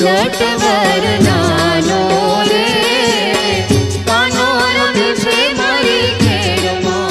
નટવર નાનો રે કાનો રમે છે મારી ખેડમાં.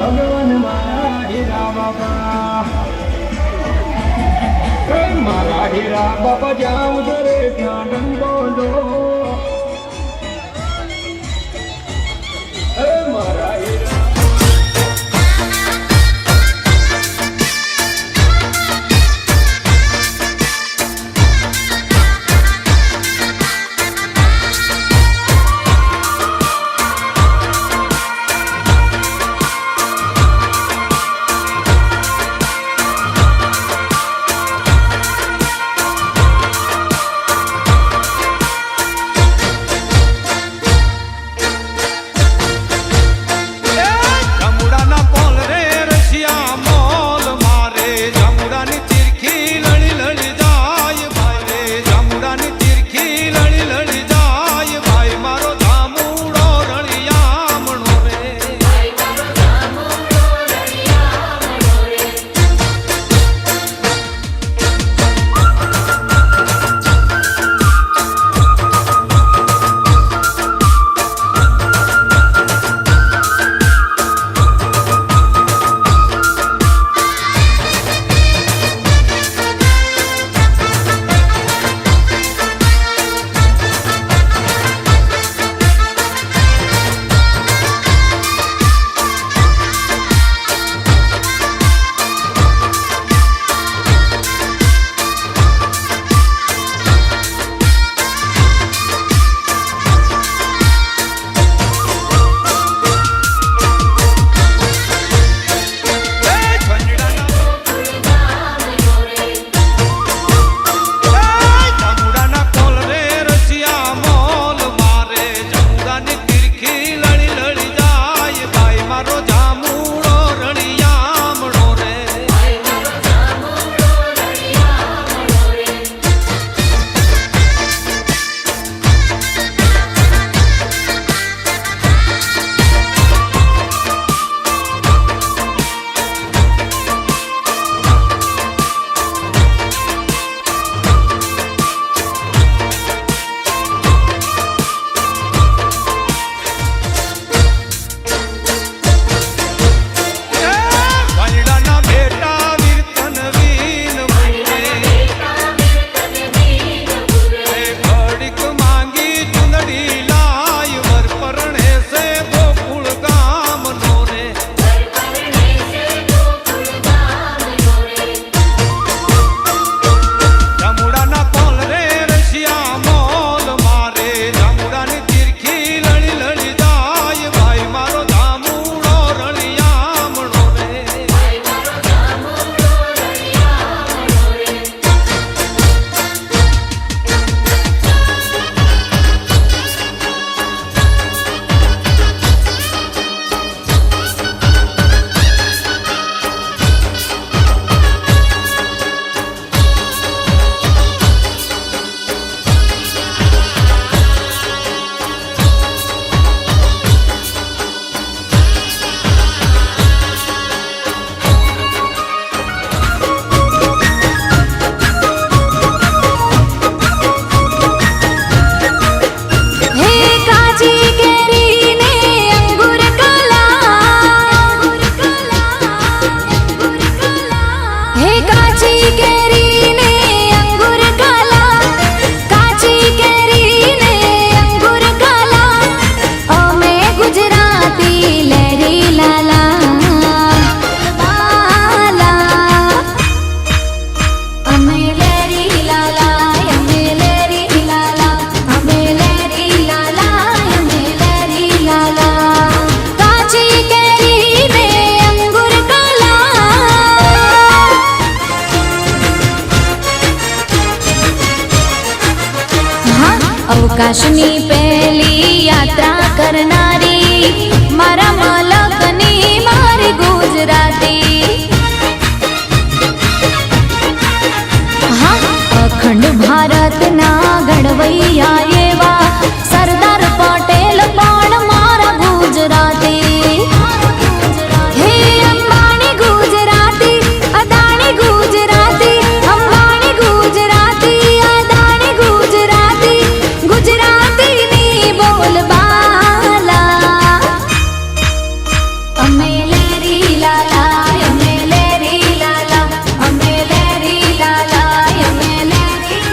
ભગવાન મારા હીરા બાપા મારા હીરા બાપા જાઉં દરે ત્યાં ડંકો દો મારા હીરા અવકાશની પહેલી યાત્રા કરનારી મારા મલકની મારી ગુજરાતી. હા, અખંડ ભારતના ઘડવૈયા એવા સરદાર પટેલ પણ મારા ગુજરાતી. હે અંબાણી ગુજરાતી, અદાણી ગુજરાતી, અંબાણી ગુજરાતી, અદાણી ગુજરાતી, ગુજરાતીની બોલબાલા. અમે લેરી લાલા, અમે લેરી લાલા, અમે લેરી લાલા, અમે લેરી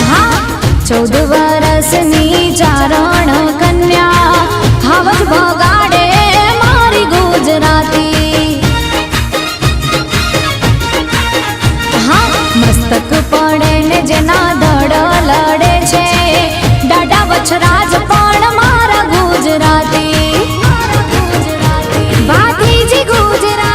હા, 14 વર્ષની ચારણ કન્યા હાવજ બગાડે મારી ગુજરાતી. હા, મસ્તક પડે ને જેના ધડ લડે છે દાડા વછરાજ પણ મારા ગુજરાતી. ભાતીજી ગુજરાતી.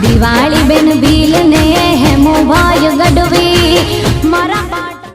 દિવાળી બેન ભીલ ને હેમો ભાઈ ગઢવી મારા પાટા.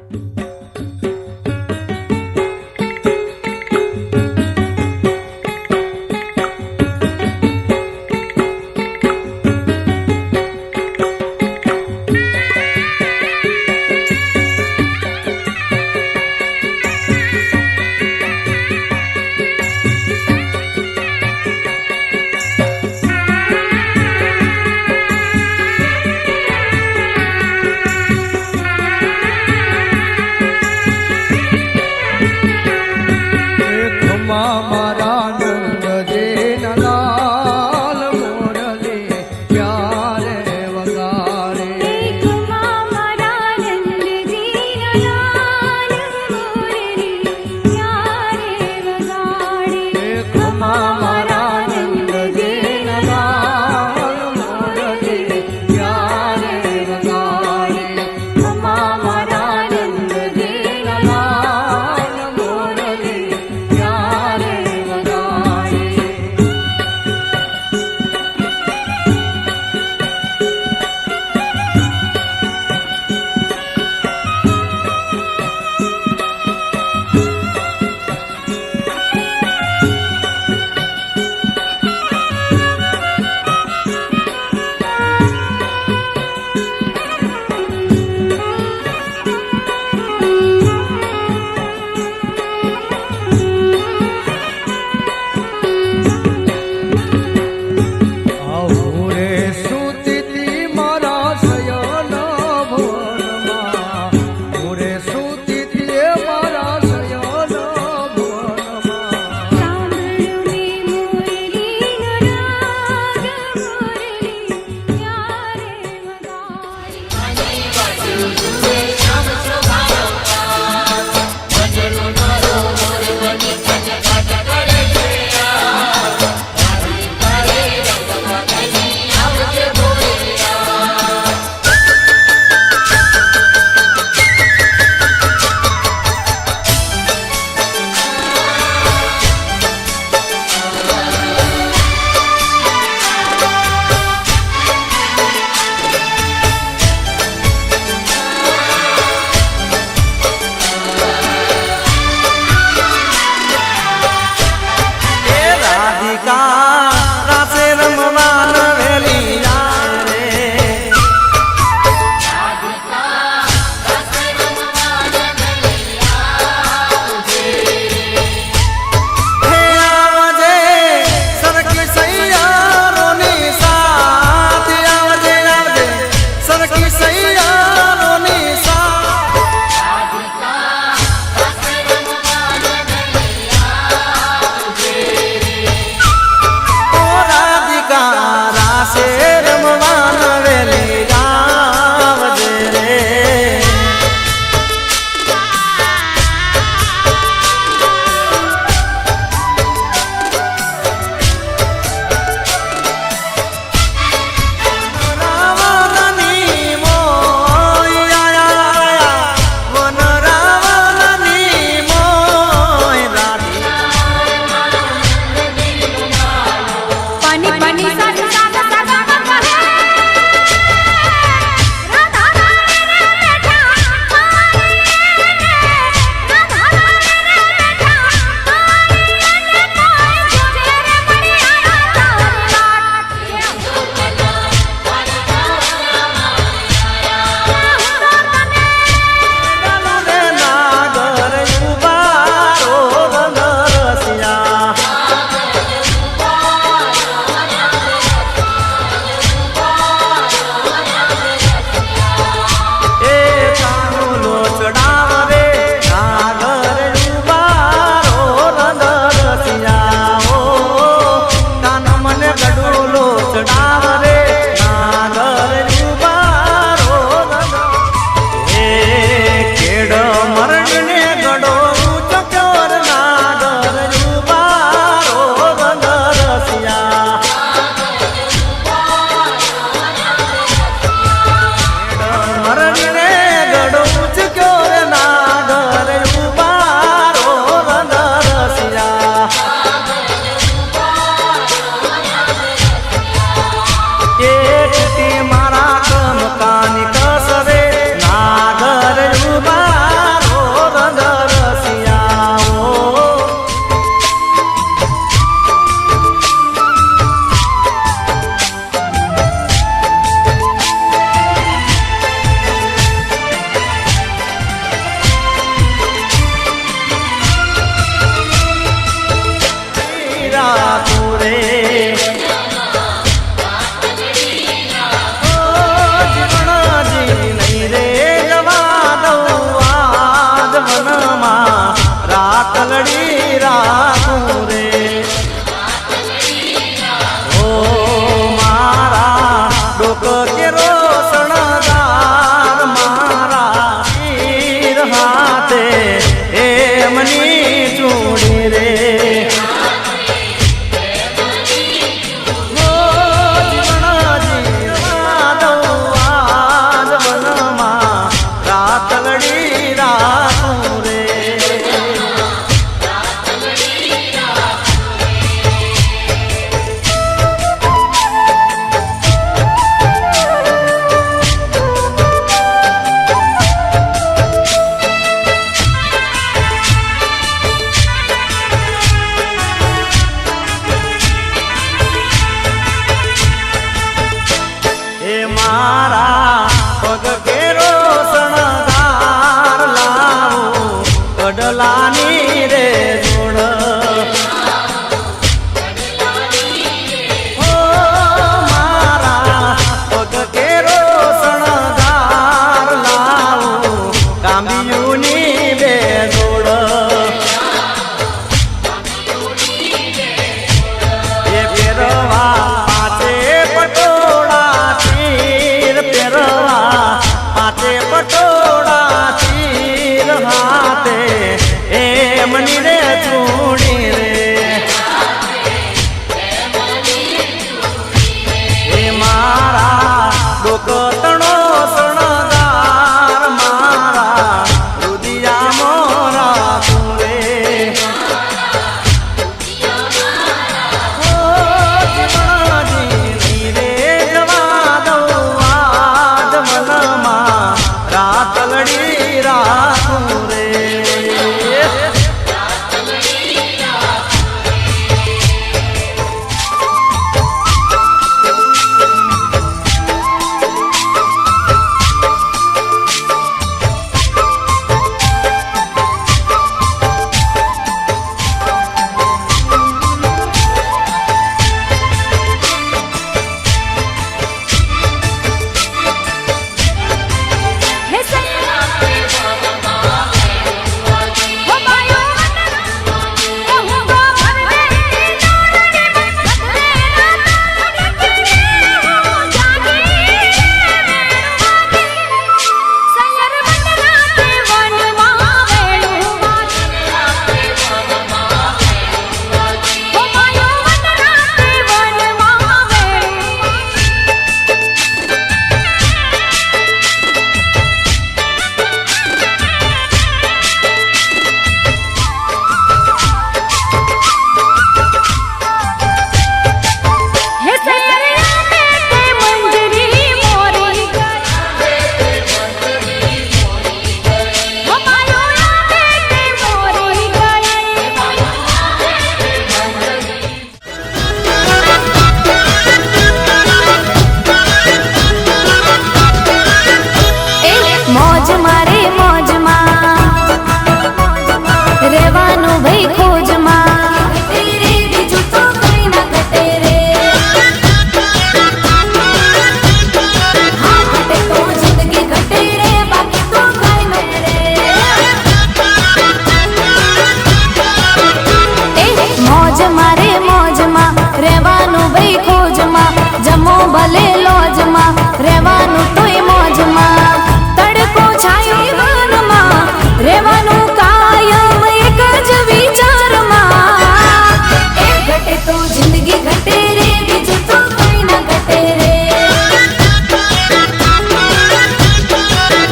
રાતલડી રાખું રે ઓ મારા ડોક કેરો શણગાર મારા તીર હાથે એમની ચૂડી રે રાતલડી રાખું રે એ મારા પગ કેરો શણગાર લાવું કડલાની રે જોડ ઓ મારા પગ કેરો શણગાર લાવું કાંબિયુની બે જોડ એ પેરવા પાંચે પટોળા તીર પેરવા પાંચે પટોળા તીર હાથે એમની રે ચૂડી રે એ મારા ડોકતણો શણગાર મારા રુદિયા મોરા તુરે રાતલડી રાખું રે હે સૈયા હો માયો હું ગો ભરવે નોરડી બતલેરા હું જાગી સૈયર મંડલા તે વનમાં વેણું હો માયો મંડલા તે વનમાં વેણું હે સૈયર તે મંજરી મોરી હો માયો તે મોરી ગઈ મોજ મારે મોજમાં રેવાનું ભાઈ ખોજમાં તેરે બીજું તો કઈ ના ઘટે રે હા ઘટે તો જિંદગી ઘટે રે બાકી તો કઈ ન રે મોજ મારે મોજમાં રેવાનું ભાઈ ખોજમાં જમો ભલે લોજમાં રેવાનું તોય મોજમાં તડકો છાયો વનમાં રેવાનું કાયમ એક જ વિચારમાં એ ઘટે તો જિંદગી ઘટે રે બીજું તો કઈ ના ઘટે રે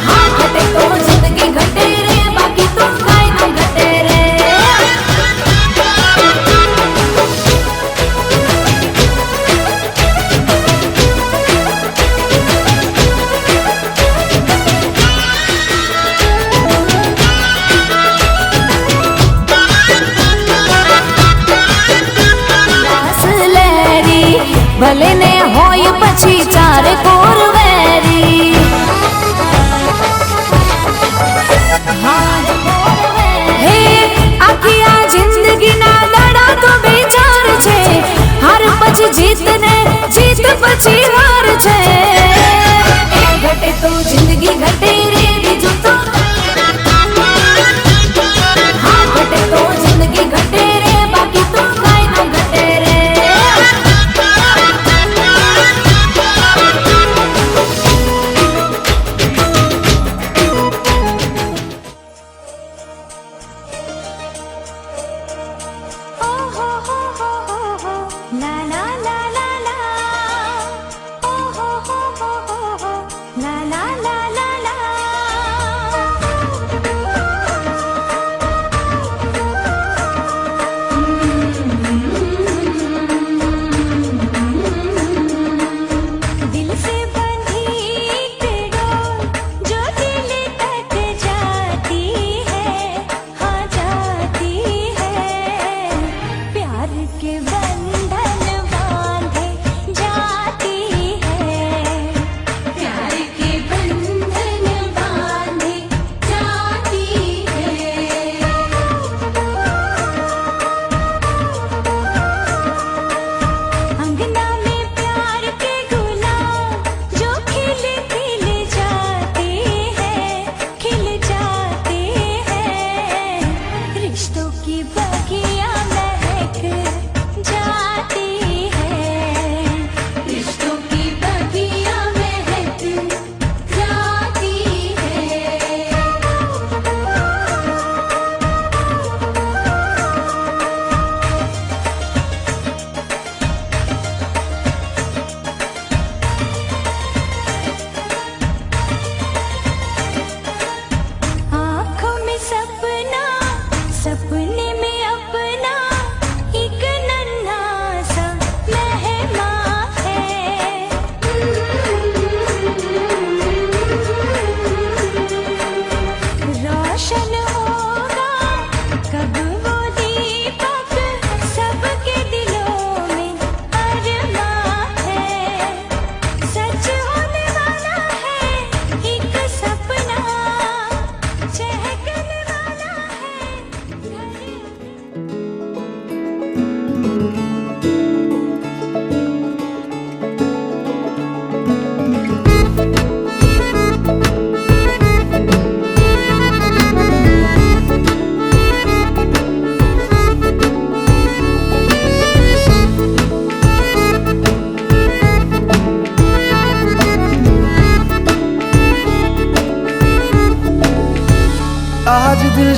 હા ઘટે તો જિંદગી ઘટે રે બાકી તો કઈ ન ઘટે રે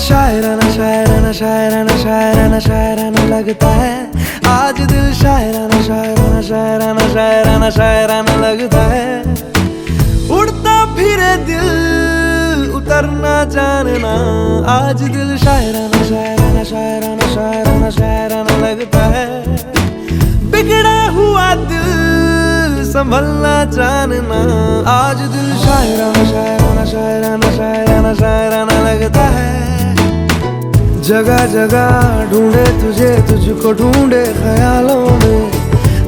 शायराना शायराना शायराना शायराना शायराना लगता है। आज दिल शायराना शायराना शायराना शायराना शायराना लगता है। उड़ता फिरे दिल उतरना जानना, आज दिल शायराना शायराना शायराना शायराना शायराना लगता है। बिगड़ा हुआ दिल संभलना जानना, आज दिल शायराना शायराना शायराना शायराना शायराना लगता है। जगह जगह ढूंढे तुझे, तुझको ढूंढे ख्यालों में,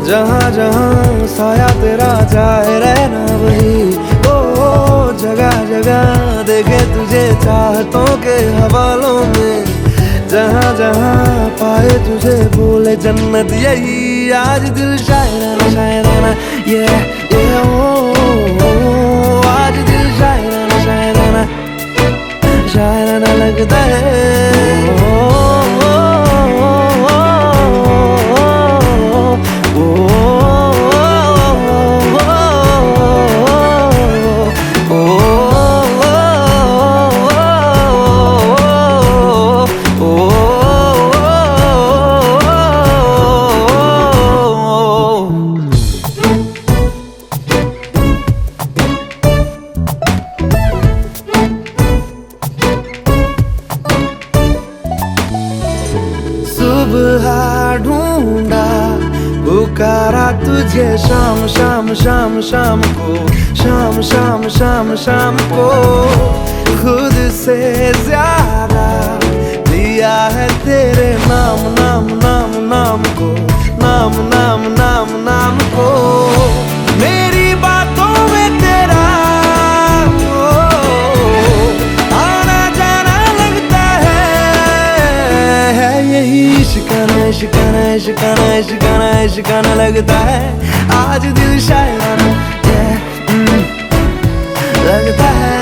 जहाँ जहाँ साया तेरा जाए रहना वही। ओ जगह जगह देखे तुझे चाहतों के हवालों में, जहाँ जहाँ पाए तुझे बोले जन्नत यही। आज दिल शायराना शायराना ये ओ आज दिल शायराना शायराना शायराना लगता है। सुबह ढूंढा पुकारा तुझे शाम शाम शाम शाम को, शाम शाम शाम शाम को। खुद से ज्यादा लिया है तेरे नाम नाम नाम नाम को, नाम नाम नाम नाम को। मेरी बातों में तेरा आना जाना लगता है यही। इश्काना इश्काना इश्काना इश्काना इश्काना लगता है। आज दिल शायराना लगता है।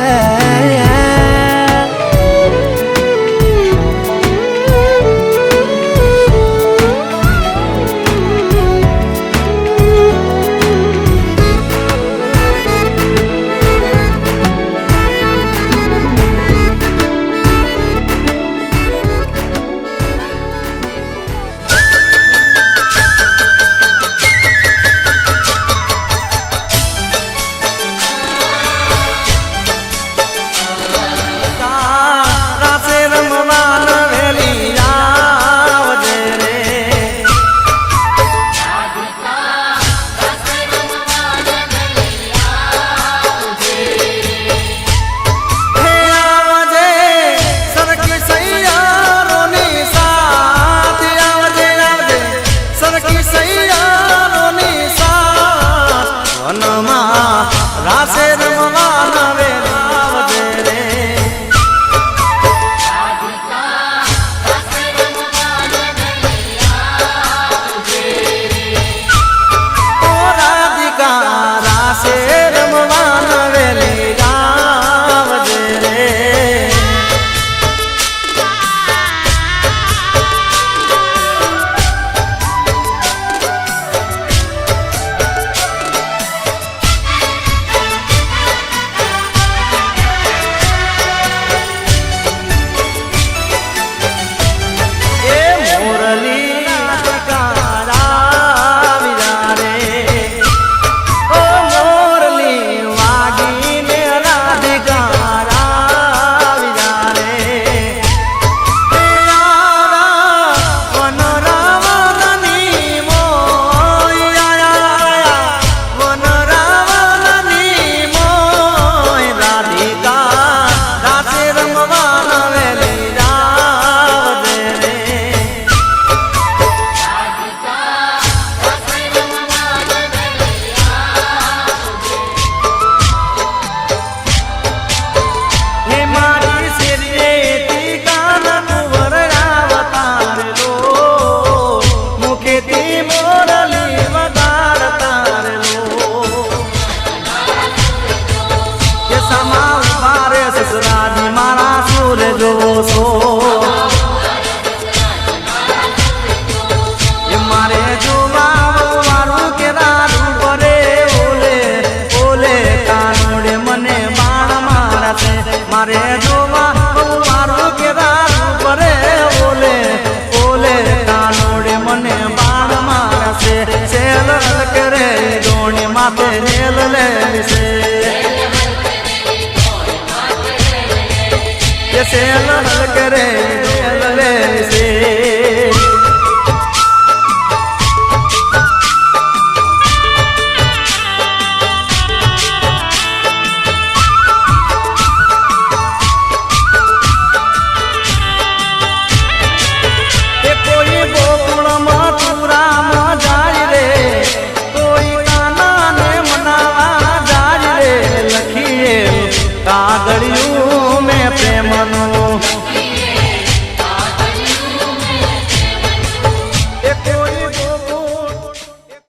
કાગળિયું